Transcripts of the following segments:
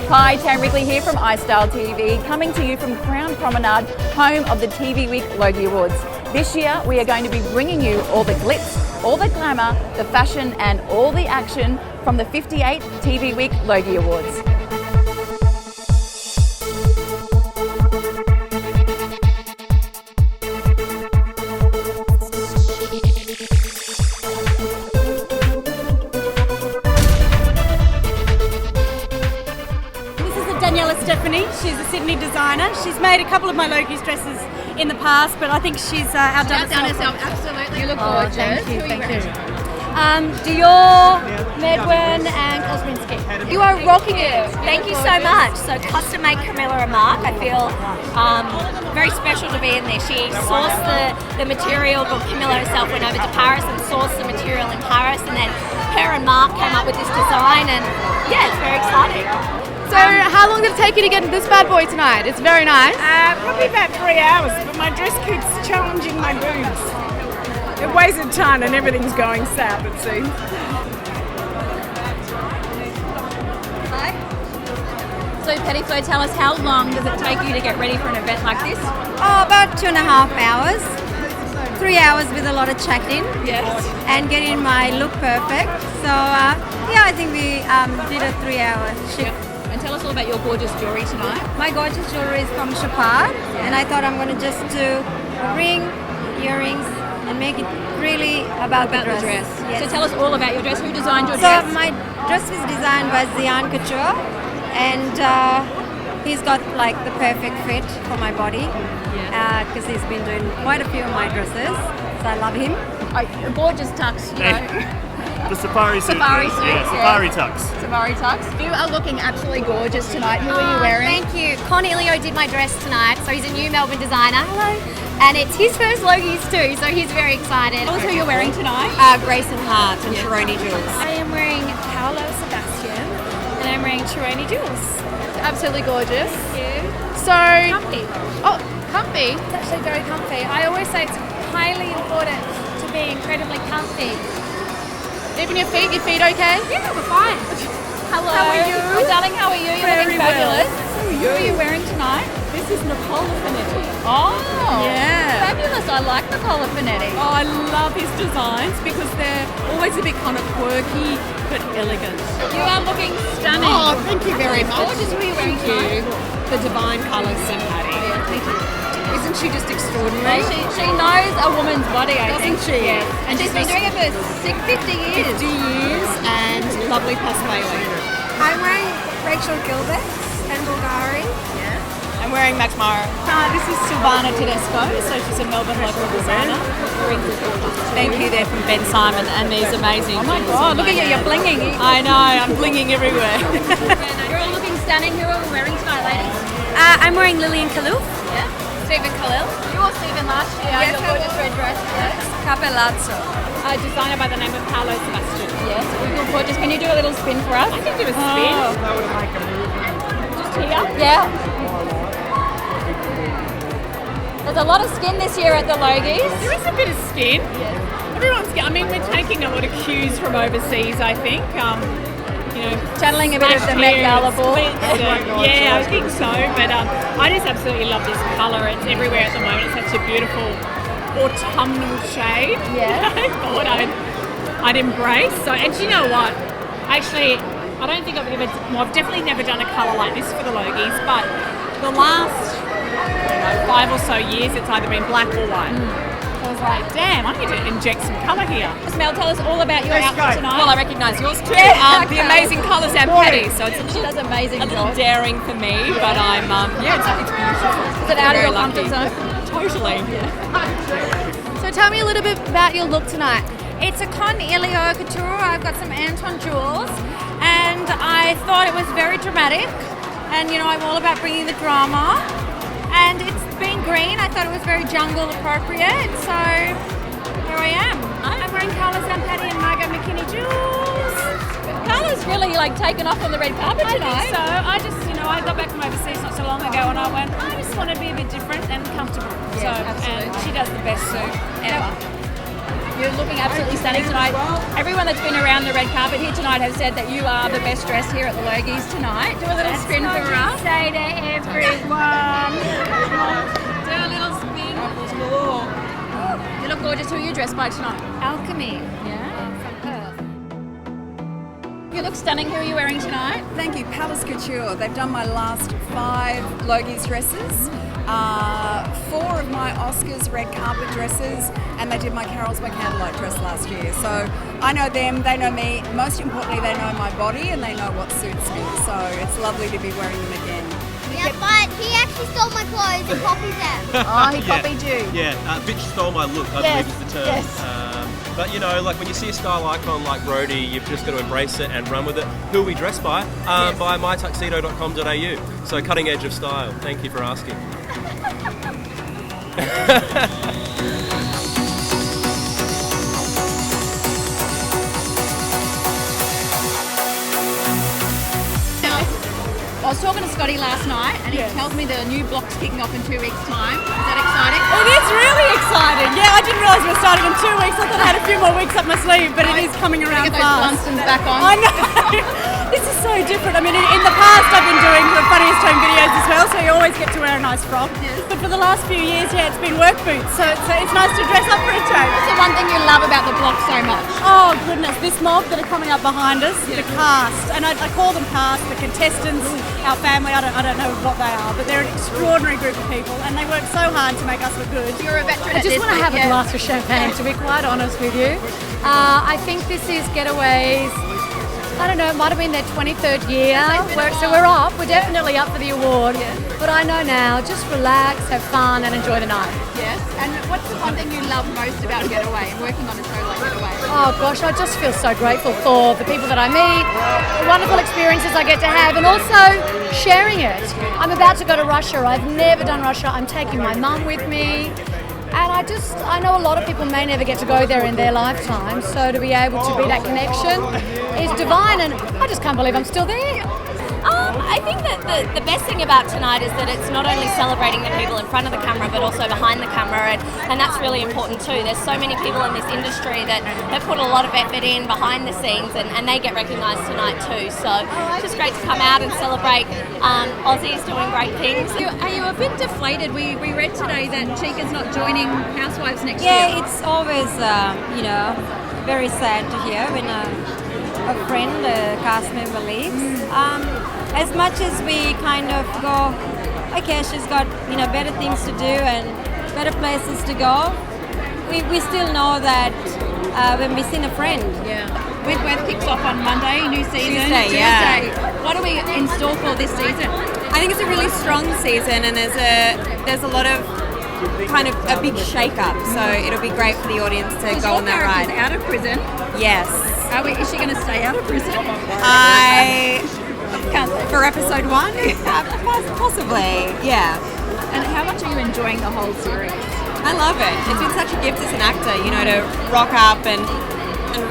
Hi, Tam Wrigley here from iStyle TV, coming to you from Crown Promenade, home of the TV Week Logie Awards. This year, we are going to be bringing you all the glitz, all the glamour, the fashion, and all the action from the 58th TV Week Logie Awards. She's a Sydney designer. She's made a couple of my Logie's dresses in the past, but I think she's outdone herself. Absolutely. You look gorgeous. Thank you. Dior, Medwin and Kosminski. You are rocking it. Thank you so much. So custom made Camilla and Mark. I feel very special to be in there. She sourced the material, but Camilla herself went over to Paris and sourced the material in Paris, and then her and Mark came up with this design, and yeah, it's very exciting. So how long did it take you to get into this bad boy tonight? It's very nice. Probably about 3 hours, but my dress keeps challenging my boobs. It weighs a ton and everything's going south, it seems. Hi. So Pettifleur, tell us, how long does it take you to get ready for an event like this? Oh, about 2.5 hours. 3 hours with a lot of check-in. Yes. And getting my look perfect. So yeah, I think we did a 3-hour shift. Yep. And tell us all about your gorgeous jewellery tonight. My gorgeous jewellery is from Chopard, and I thought I'm going to just do a ring, earrings, and make it really about the dress. Yes. So tell us all about your dress. Who designed your dress? So my dress was designed by Zian Couture, and he's got like the perfect fit for my body because he's been doing quite a few of my dresses. So I love him. A gorgeous tux, you know. The safari suit. Safari suit. Yeah, safari tux. Safari tux. You are looking absolutely gorgeous tonight. Who are you wearing? Thank you. Con Ilio did my dress tonight, so he's a new Melbourne designer. Hello. And it's his first Logies too, so he's very excited. Tell us who you're wearing tonight. Grayson Hart and Chironi Jewels. I am wearing Paolo Sebastian, and I'm wearing Chironi Jewels. Absolutely gorgeous. Thank you. So, Comfy. oh, comfy. It's actually very comfy. I always say it's highly important to be incredibly comfy. Even your feet okay? Yeah, we're fine. Hello. How are you? Oh, darling, how are you? You're looking fabulous. Who are you wearing tonight? This is Nicola Finetti. Oh, Yeah. fabulous. I like Nicola Finetti. Oh, I love his designs because they're always a bit kind of quirky but elegant. You are looking stunning. Oh, thank you very much. Gorgeous. Who are you wearing tonight? The divine colours, Patty. Thank you. Isn't she just extraordinary? She knows a woman's body, I think. Doesn't she? Yes. And she's been doing it for 50 years. 50 years and lovely pastel. I'm wearing Rachel Gilbert and Bulgari. I'm wearing Max Mara. This is Silvana Tedesco, so she's a Melbourne local designer. Thank you there from Ben Simon and these amazing Oh my God, look at you, you're blinging. I know, I'm blinging everywhere. You're all looking stunning. Who are we wearing tonight, ladies? I'm wearing Lillian Khalil. Yeah. Stephen Khalil. You wore Stephen last year. Yes, your gorgeous red dress. Yes. Capellazzo. A designer by the name of Paolo Sebastian. Yes, we look gorgeous. Can you do a little spin for us? I can do a spin. Just here? Yeah. There's a lot of skin this year at the Logies. There is a bit of skin. Everyone's, I mean, we're taking a lot of cues from overseas, I think. You know, Channeling a bit of the Met Gala ball. Yeah, I think so. But I just absolutely love this colour. It's everywhere at the moment. It's such a beautiful autumnal shade. Yeah. I thought I'd embrace. So, and you know what? Actually, I don't think I've definitely never done a colour like this for the Logies. But the last 5 or so years, it's either been black or white. I was like, damn, I need to inject some colour here. Mel, tell us all about your outfit tonight. Well, I recognise yours too. Yeah, The amazing colours and Patty. So it's She does amazing a little job. daring for me, but I'm, it's beautiful. Is it out of Very your comfort lucky. zone? Totally. So tell me a little bit about your look tonight. It's a Con Ilio couture. I've got some Anton jewels, and I thought it was very dramatic. And you know, I'm all about bringing the drama. And it's been green. I thought it was very jungle appropriate. So here I am. I'm wearing Carla Zampatti and Margot McKinney jewels. Carla's really like taken off on the red carpet tonight. So I just, I got back from overseas not so long ago, and I went, I just want to be a bit different and comfortable. Yeah, and she does the best suit ever. You're looking absolutely stunning tonight. Everyone that's been around the red carpet here tonight has said that you are the best dressed here at the Logies tonight. Do a little spin for us. Say to everyone. Do a little spin. You look gorgeous. Who are you dressed by tonight? Alchemy. Yeah. You look stunning. Who are you wearing tonight? Thank you, Palace Couture. They've done my last 5 Logies dresses, 4 of my Oscars red carpet dresses, and they did my Carols by Candlelight dress last year. So I know them, they know me. Most importantly, they know my body and they know what suits me. So it's lovely to be wearing them again. Yeah, but he actually stole my clothes and copied them. Oh, he copied you. Yeah, bitch stole my look, I believe is the term. Yes. But you know, like when you see a style icon like Rhodey, you've just got to embrace it and run with it. Who are we dressed by? By mytuxedo.com.au. So cutting edge of style. Thank you for asking. I was talking to Scotty last night and he tells me the new block's kicking off in 2 weeks' time. Is that exciting? It is really exciting. Yeah, I didn't realise we were starting in 2 weeks. I thought I had a few more weeks up my sleeve, but it is coming around Get those fast. Blunstons back on. I know. This is so different. I mean, in the past I've been doing the funniest home videos as well, so you always get to wear a nice frock. Yes. But for the last few years, it's been work boots, so it's nice to dress up for a change. What's the one thing you love about the block so much? Oh goodness, this mob that are coming up behind us, the cast, and I call them cast, the contestants, our family, I don't know what they are, but they're an extraordinary group of people and they work so hard to make us look good. You're a veteran I at this. just want to have a glass of champagne, to be quite honest with you. I think this is Getaway's, I don't know, it might have been their 23rd year. So we're up, we're definitely up for the award. But I know now, just relax, have fun and enjoy the night. Yes. And what's the one thing you love most about Getaway and working on a show like Getaway? Oh gosh, I just feel so grateful for the people that I meet, the wonderful experiences I get to have, and also sharing it. I'm about to go to Russia. I've never done Russia. I'm taking my mum with me. And I know a lot of people may never get to go there in their lifetime, so to be able to be that connection is divine, and I just can't believe I'm still there. I think that the best thing about tonight is that it's not only celebrating the people in front of the camera, but also behind the camera, and that's really important too. There's so many people in this industry that have put a lot of effort in behind the scenes, and they get recognised tonight too. So it's just great to come out and celebrate Aussies doing great things. Are you a bit deflated? We read today that Chica's not joining Housewives next year. Yeah, it's always, very sad to hear when a friend, a cast member leaves. As much as we kind of go, okay, she's got, better things to do and better places to go, we still know that when we see a friend. Yeah. Wentworth kicks off on Monday, new season. Tuesday, yeah. What are we in store for this season? I think it's a really strong season, and there's a lot of kind of a big shake-up, so it'll be great for the audience to go on that ride. Out of prison. Yes. Is she going to stay out of prison? For episode 1, possibly, yeah. And how much are you enjoying the whole series? I love it. It's been such a gift as an actor, to rock up and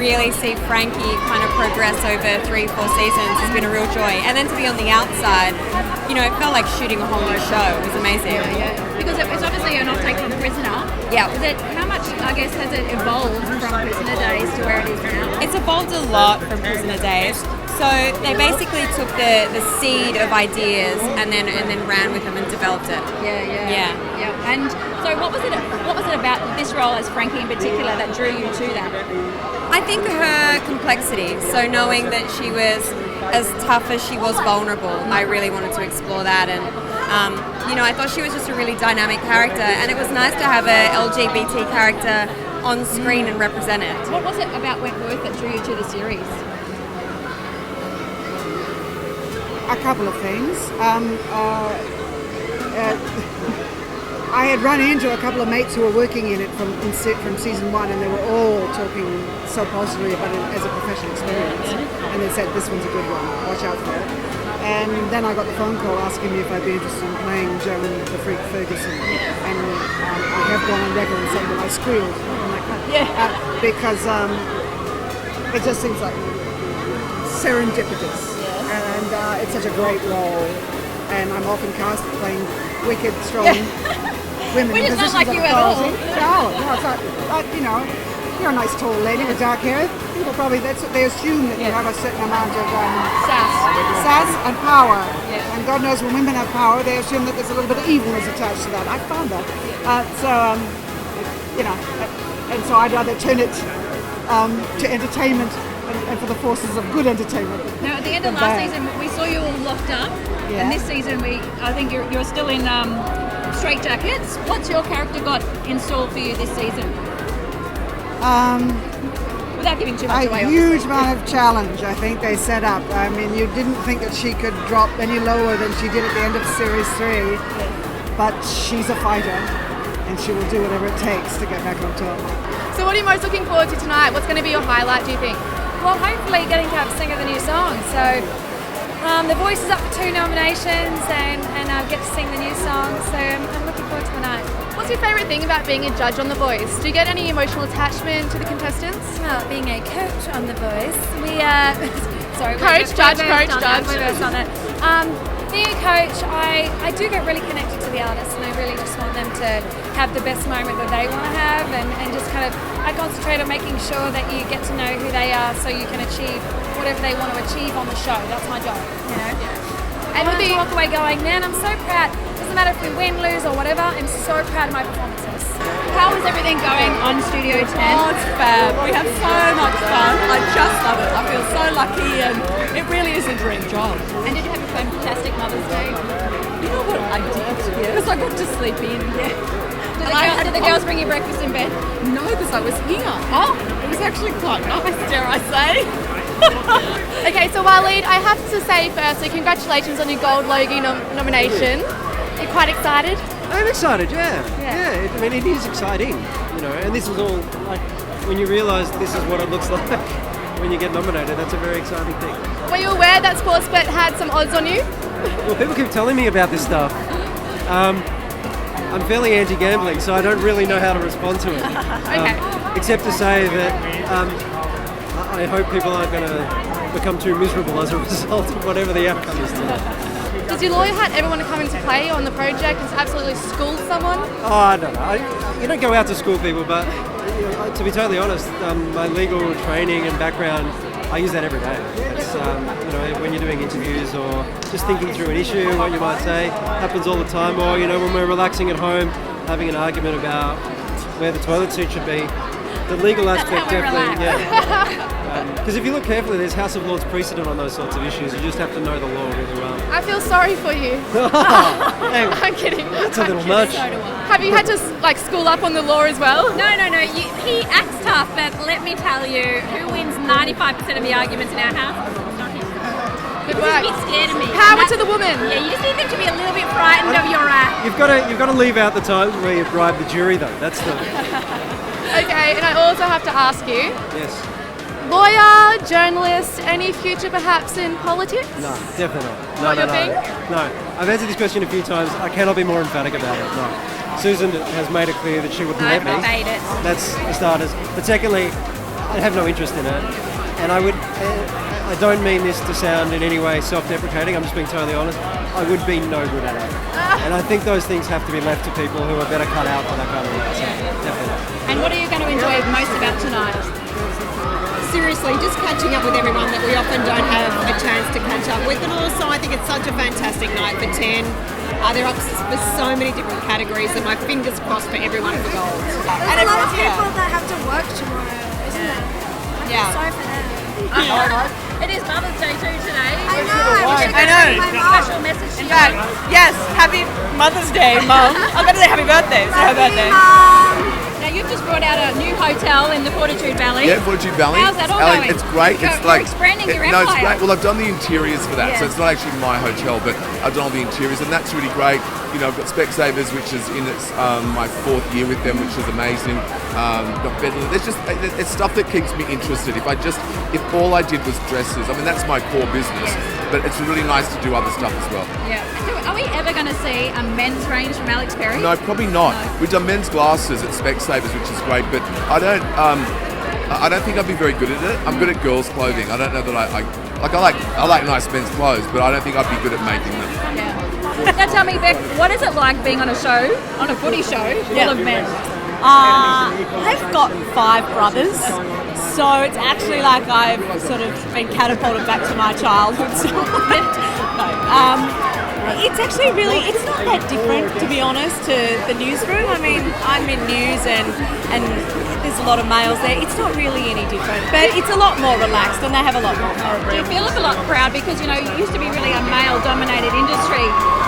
really see Frankie kind of progress over 3-4 seasons has been a real joy. And then to be on the outside, it felt like shooting a whole new show. It was amazing. Yeah. Because it's obviously an off-take from Prisoner. Yeah. How much, I guess, has it evolved from Prisoner days to where it is now? It's evolved a lot from Prisoner days. So they basically took the seed of ideas and then ran with them and developed it. Yeah. And so what was it about this role as Frankie in particular that drew you to that? I think her complexity. So knowing that she was as tough as she was vulnerable, I really wanted to explore that. And I thought she was just a really dynamic character, and it was nice to have a LGBT character on screen and represent it. What was it about Wentworth that drew you to the series? A couple of things. I had run into a couple of mates who were working in it from season 1, and they were all talking so positively about it as a professional experience. And they said, this one's a good one, watch out for it. And then I got the phone call asking me if I'd be interested in playing Joan the Freak Ferguson. And I have gone on record and saying that I squealed when I cut. Because it just seems like serendipitous. And it's such a great role, and I'm often cast playing wicked, strong women. We in did not positions like of you at all. authority. No, it's like you're a nice tall lady with dark hair, people probably they assume that you have a certain amount of sass and power. And God knows when women have power, they assume that there's a little bit of evilness attached to that. I found that. And so I'd rather turn it to entertainment and for the forces of good entertainment. Now, at the end of last season, we saw you all locked up, and this season, I think you're still in straight jackets. What's your character got in store for you this season? Without giving too much away. A huge amount of challenge, I think they set up. I mean, you didn't think that she could drop any lower than she did at the end of Series 3, but she's a fighter, and she will do whatever it takes to get back on top. So what are you most looking forward to tonight? What's going to be your highlight, do you think? Well, hopefully getting to have a sing of the new song. So The Voice is up for 2 nominations and I get to sing the new song. So I'm looking forward to the night. What's your favourite thing about being a judge on The Voice? Do you get any emotional attachment to the contestants? Well, being a coach on The Voice, we judge. Being a coach, I do get really connected to the artists, and I really just want them to have the best moment that they want to have, and just kind of I concentrate on making sure that you get to know who they are, so you can achieve whatever they want to achieve on the show. That's my job, you know. And I walk away going, man, I'm so proud. Doesn't matter if we win, lose, or whatever. I'm so proud of my performances. How is everything going on Studio 10? Oh, it's fab. We have so much fun. I just love it. I feel so lucky, and it really is a dream job. And did you have a fantastic Mother's Day? You know what I did? Because I got to sleep in. Did the girls bring you breakfast in bed? No, because I was here. Oh, it was actually quite nice, dare I say. Okay, so Wahleed, I have to say firstly, congratulations on your Gold Logie nomination. You're quite excited? I'm excited, yeah. I mean, it is exciting, you know, and this is all, like, when you realise this is what it looks like when you get nominated, that's a very exciting thing. Were you aware that Sportsbet had some odds on you? Well, people keep telling me about this stuff. I'm fairly anti-gambling, so I don't really know how to respond to it. Except to say that I hope people aren't going to become too miserable as a result of whatever the outcome is tonight. Does your lawyer hat ever want to come into play on the project and absolutely school someone? Oh, I don't know. You don't go out to school people, but you know, to be totally honest, my legal training and background, I use that every day. It's, you know, when you're doing interviews or just thinking through an issue, what you might say, happens all the time. Or, you know, when we're relaxing at home, having an argument about where the toilet seat should be. The legal aspect definitely, because if you look carefully, there's House of Lords precedent on those sorts of issues. You just have to know the law really well. I feel sorry for you. Hey, I'm kidding. That's a little much. Have you had to school up on the law as well? No. He acts tough, but let me tell you, who wins 95% of the arguments in our house? Not him. Good work. He's a bit scared of me. Power to the woman. Yeah, you just need them to be a little bit frightened of your act. You've got to leave out the times where you bribe the jury, though. That's the. Okay, and I also have to ask you. Yes. Lawyer, journalist, any future perhaps in politics? No, definitely not. Not your thing? No. I've answered this question a few times. I cannot be more emphatic about it. No. Susan has made it clear that she wouldn't let me. Made it. That's for starters. But secondly, I have no interest in it. And I don't mean this to sound in any way self-deprecating. I'm just being totally honest. I would be no good at it. And I think those things have to be left to people who are better cut out for that kind of work. So, definitely. And what are you going to enjoy most about tonight? Seriously, just catching up with everyone that we often don't have a chance to catch up with, and also I think it's such a fantastic night for 10. They're up for so many different categories, and my fingers crossed for everyone for gold. There's a lot of people that have to work tomorrow, isn't it? Yeah. Sorry for them. It is Mother's Day too today. I know. Special message to you. Yes, happy Mother's Day, Mum. I'm going to say happy birthday. It's her birthday. Now you've just brought out a new hotel in the Fortitude Valley. Yeah, Fortitude Valley. How's that all going? It's great. You're expanding your No, empire. it's great. Well, I've done the interiors for that, so it's not actually my hotel, but I've done all the interiors, and that's really great. You know, I've got Specsavers, which is in its my 4th year with them, which is amazing. Got Bedlam. It's stuff that keeps me interested. If all I did was dresses, I mean, that's my core business, but it's really nice to do other stuff as well. Yeah. Are we ever going to see a men's range from Alex Perry? No, probably not. No. We've done men's glasses at Specsavers, which is great, but I don't think I'd be very good at it. I'm good at girls' clothing. I don't know that I like nice men's clothes, but I don't think I'd be good at making them. Yeah. Now tell me, Beck, what is it like being on a show, on a footy show, full of men? I've got 5 brothers, so it's actually like I've sort of been catapulted back to my childhood. It's actually it's not that different, to be honest, to the newsroom. I mean, I'm in news and there's a lot of males there. It's not really any different, but it's a lot more relaxed and they have a lot more fun. Do you feel a lot proud because, you know, it used to be really a male-dominated industry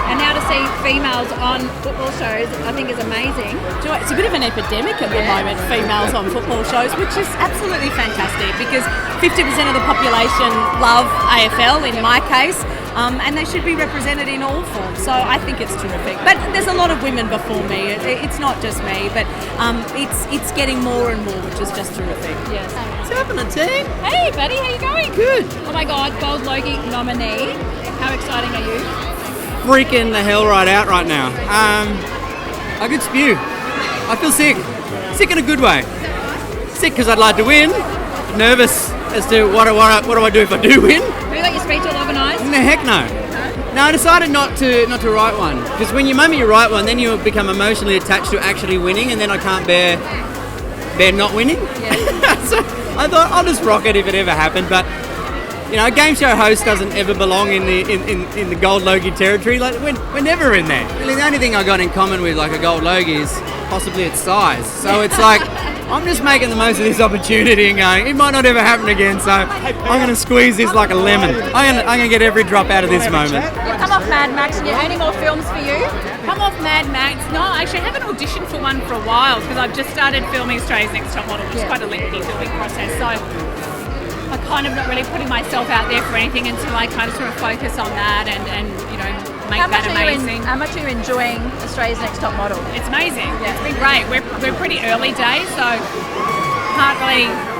and now to see females on football shows I think is amazing. Do you know, it's a bit of an epidemic at the moment, females on football shows, which is absolutely fantastic because 50% of the population love AFL in my case. And they should be represented in all forms. So I think it's terrific. But there's a lot of women before me. It's not just me, but it's getting more and more, which is just terrific. Yes. What's happening, team? Hey, buddy, how you going? Good. Oh my God, Gold Logie Nominee. How exciting are you? Freaking the hell right out right now. I could spew. I feel sick. Sick in a good way. Sick because I'd like to win. Nervous as to what do I do if I do win. Have you got your speech all organised? No, heck no. No, I decided not to write one because when you moment you write one, then you become emotionally attached to actually winning, and then I can't bear not winning. Yeah. So I thought I'll just rock it if it ever happened. But you know, a game show host doesn't ever belong in the Gold Logie territory. Like we're never in there. Really, the only thing I got in common with like a Gold Logie is possibly its size. So it's like. I'm just making the most of this opportunity and going, it might not ever happen again, so I'm going to squeeze this like a lemon. I'm going to get every drop out of this moment. You've come off Mad Max, and any more films for you? Come off Mad Max? No, actually I haven't auditioned for one for a while because I've just started filming Australia's Next Top Model, which is quite a lengthy filming process. So I'm kind of not really putting myself out there for anything until I kind of sort of focus on that and you know, make that amazing. How much are you enjoying Australia's Next Top Model? It's amazing. Yeah. It's been great. We're pretty early days, so I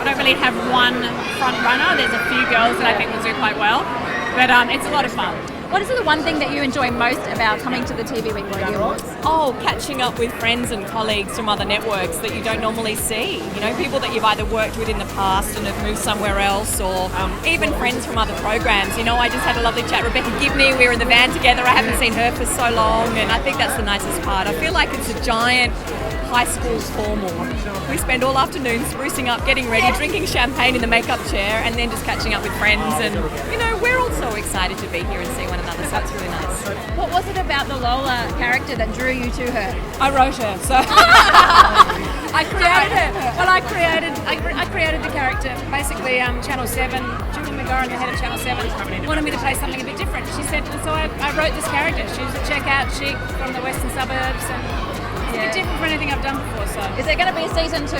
don't really have one front runner. There's a few girls that I think will do quite well, but it's a lot of fun. What is the one thing that you enjoy most about coming to the TV Week Logie Awards? Oh, catching up with friends and colleagues from other networks that you don't normally see. You know, people that you've either worked with in the past and have moved somewhere else, or even friends from other programs. You know, I just had a lovely chat. Rebecca Gibney, we were in the van together. I haven't seen her for so long, and I think that's the nicest part. I feel like it's a giant high school formal. We spend all afternoon sprucing up, getting ready, drinking champagne in the makeup chair, and then just catching up with friends. And, you know, we're all so excited to be here and see one another, so it's really nice. What was it about the Lola character that drew you to her? I wrote her, so I created her. Well, I created the character. Basically, Channel 7, Julie McGorran, the head of Channel 7, wanted me to play something a bit different. She said, and so I wrote this character. She was a checkout chick from the western suburbs, and it's a bit different from anything I've done before. So, is there going to be a season 2?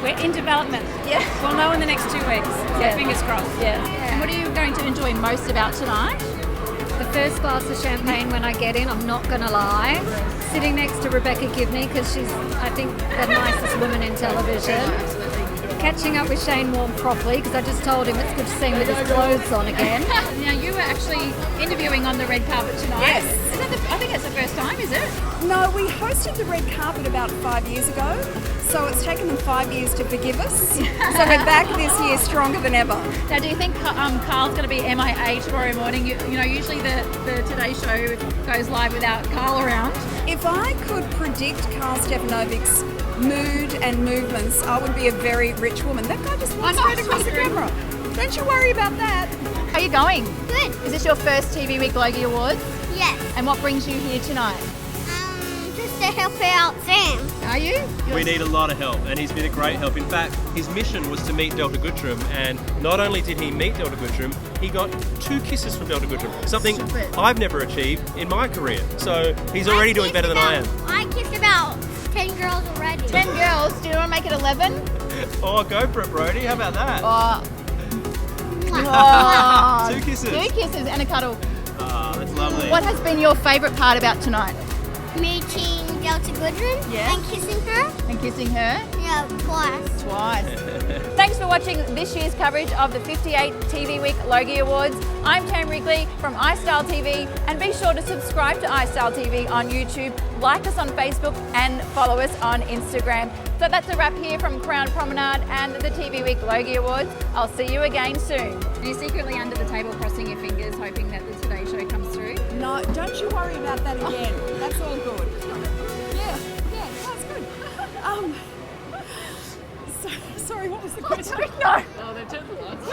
We're in development. Yeah, we'll know in the next 2 weeks. So fingers crossed. Yeah. And what are you going to enjoy most about tonight? The first glass of champagne when I get in, I'm not going to lie. Sitting next to Rebecca Gibney because she's, I think, the nicest woman in television. Catching up with Shane Warne properly because I just told him it's good to see him with his clothes on again. Now, you were actually interviewing on the red carpet tonight. Yes. I think it's the first time, is it? No, we hosted the red carpet about 5 years ago, so it's taken them 5 years to forgive us. So we're back this year stronger than ever. Now, do you think Carl's going to be MIA tomorrow morning? You know, usually the Today Show goes live without Carl around. If I could predict Carl Stefanovic's mood and movements, I would be a very rich woman. That guy just walks straight across the camera. Don't you worry about that. How are you going? Good. Is this your first TV Week Logie Awards? Yes. And what brings you here tonight? Just to help out Sam. Are you? We need a lot of help, and he's been a great help. In fact, his mission was to meet Delta Goodrem, and not only did he meet Delta Goodrem, he got 2 kisses from Delta Goodrem, something I've never achieved in my career. So he's already doing better than I am. I kissed about 10 girls already. 10 girls? Do you want to make it 11? Oh, go for it, Brody. How about that? Oh. 2 kisses. 2 kisses and a cuddle. Ah, that's lovely. What has been your favourite part about tonight? Meeting Delta Goodrem and kissing her. And kissing her? Yeah, twice. Thanks for watching this year's coverage of the 58 TV Week Logie Awards. I'm Tam Wrigley from iStyle TV, and be sure to subscribe to iStyle TV on YouTube, like us on Facebook, and follow us on Instagram. So that's a wrap here from Crown Promenade and the TV Week Logie Awards. I'll see you again soon. Are you secretly under the table crossing your fingers, hoping that the Today Show comes through? No, don't you worry about that again. That's all good. Yeah, that's good. Sorry, what was the question? No. Oh, they're turning the lights.